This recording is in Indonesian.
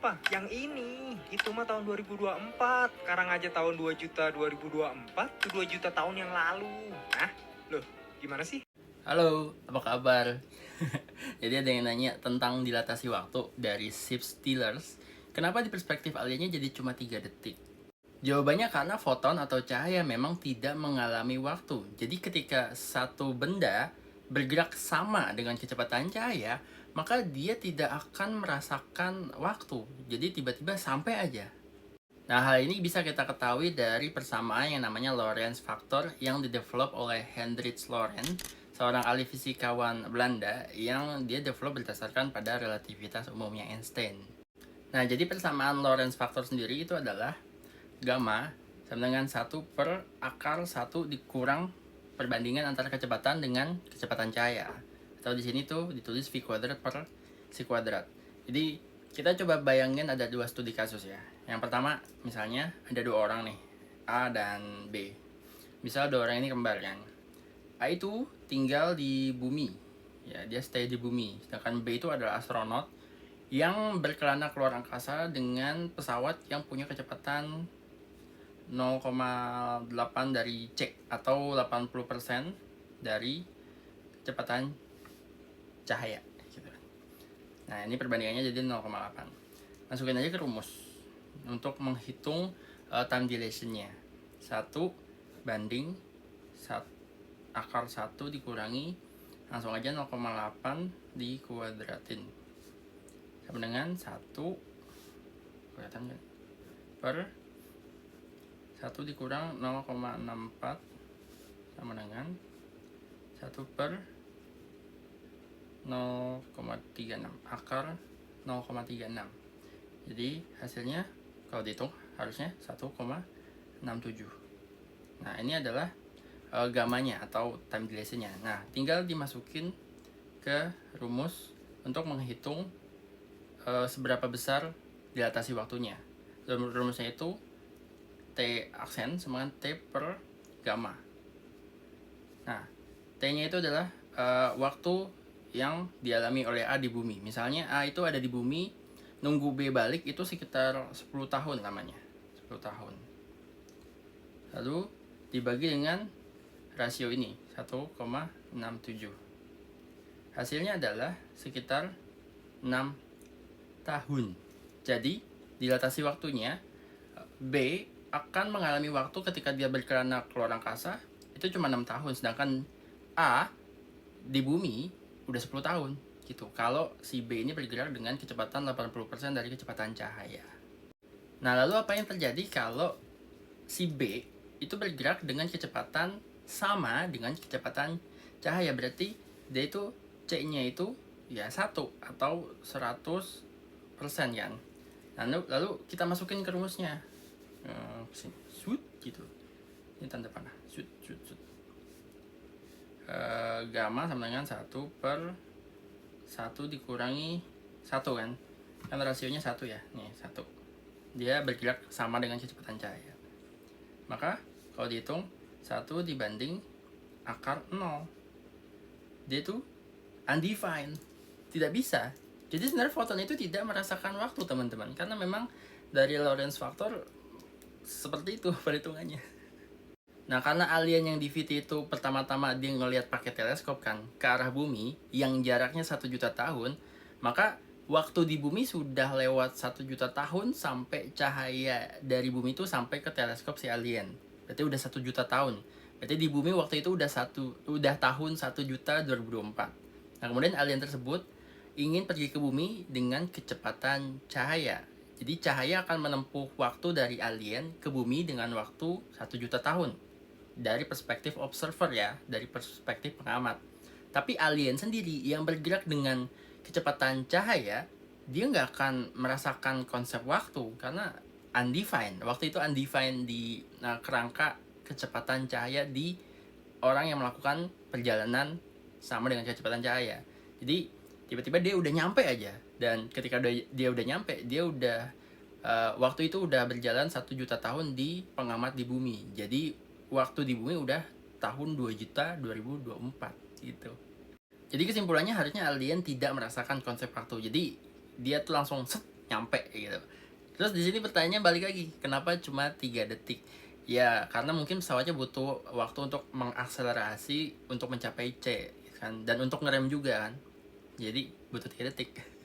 apa? Yang ini. Itu mah tahun 2024. Sekarang aja tahun 2 juta 2024, itu 2 juta tahun yang lalu. Hah? Loh, gimana sih? Halo, apa kabar? Jadi ada yang nanya tentang dilatasi waktu dari Ship Stealers. Kenapa di perspektif aliennya jadi cuma 3 detik? Jawabannya karena foton atau cahaya memang tidak mengalami waktu. Jadi ketika satu benda bergerak sama dengan kecepatan cahaya, maka dia tidak akan merasakan waktu. Jadi tiba-tiba sampai aja. Nah, hal ini bisa kita ketahui dari persamaan yang namanya Lorentz Factor yang didevelop oleh Hendrik Lorentz, seorang ahli fisikawan Belanda yang dia develop berdasarkan pada relativitas umumnya Einstein. Nah, jadi persamaan Lorentz Factor sendiri itu adalah gamma sama dengan 1/(1) dikurang perbandingan antara kecepatan dengan kecepatan cahaya. Atau di sini tuh ditulis v²/c². Jadi kita coba bayangin ada dua studi kasus ya. Yang pertama, misalnya ada dua orang nih, A dan B. Misal dua orang ini kembar kan. A itu tinggal di bumi, ya dia stay di bumi. Sedangkan B itu adalah astronot yang berkelana keluar angkasa dengan pesawat yang punya kecepatan 0,8 dari C atau 80% dari kecepatan cahaya gitu. Nah, ini perbandingannya jadi 0,8. Masukin aja ke rumus untuk menghitung time dilation-nya. 1 akar 1 dikurangi, langsung aja 0,8 dikuadratin sama dengan 1 kelihatan kan? Per 1 dikurang 0,64 sama dengan 1/0,36 akar 0,36. Jadi hasilnya kalau dihitung harusnya 1,67. Nah, ini adalah gamanya atau time dilation-nya. Nah, tinggal dimasukin ke rumus untuk menghitung seberapa besar dilatasi waktunya. Rumusnya itu T aksen sama dengan T per gamma. Nah, T-nya itu adalah waktu yang dialami oleh A di bumi. Misalnya A itu ada di bumi, nunggu B balik itu sekitar 10 tahun lamanya. 10 tahun. Lalu dibagi dengan rasio ini, 1,67. Hasilnya adalah sekitar 6 tahun. Jadi, dilatasi waktunya B akan mengalami waktu ketika dia berkelana keluar angkasa itu cuma 6 tahun, sedangkan A di bumi udah 10 tahun gitu. Kalau si B ini bergerak dengan kecepatan 80% dari kecepatan cahaya. Nah, lalu apa yang terjadi kalau si B itu bergerak dengan kecepatan sama dengan kecepatan cahaya? Berarti dia itu C-nya itu ya 1 atau 100% kan. Lalu kita masukin ke rumusnya. Shoot gitu. Ini tanda panah. Shoot. Gamma sama dengan 1/1 dikurangi 1 kan. Kan rasionya 1 ya. Nih, 1. Dia bergerak sama dengan kecepatan cahaya. Maka kalau dihitung 1 dibanding akar 0. Dia itu undefined. Tidak bisa. Jadi sebenarnya foton itu tidak merasakan waktu, teman-teman. Karena memang dari Lorentz Factor seperti itu perhitungannya. Nah, karena alien yang di VT itu pertama-tama dia ngelihat pakai teleskop kan ke arah bumi yang jaraknya 1 juta tahun, maka waktu di bumi sudah lewat 1 juta tahun sampai cahaya dari bumi itu sampai ke teleskop si alien. Berarti udah 1 juta tahun. Berarti di bumi waktu itu udah tahun 1 juta 2024. Nah, kemudian alien tersebut ingin pergi ke bumi dengan kecepatan cahaya. Jadi cahaya akan menempuh waktu dari alien ke bumi dengan waktu 1 juta tahun. Dari perspektif observer ya, dari perspektif pengamat. Tapi alien sendiri yang bergerak dengan kecepatan cahaya, dia nggak akan merasakan konsep waktu karena undefined. Waktu itu undefined di kerangka kecepatan cahaya di orang yang melakukan perjalanan sama dengan kecepatan cahaya. Jadi tiba-tiba dia udah nyampe aja, dan ketika dia udah nyampe, dia udah waktu itu udah berjalan 1 juta tahun di pengamat di bumi. Jadi waktu di bumi udah tahun 2 juta 2024 gitu. Jadi kesimpulannya harusnya alien tidak merasakan konsep waktu. Jadi dia tuh langsung set nyampe gitu. Terus di sini pertanyaannya balik lagi, kenapa cuma 3 detik? Ya, karena mungkin pesawatnya butuh waktu untuk mengakselerasi untuk mencapai C kan, dan untuk ngerem juga kan. Jadi butuh 3 detik.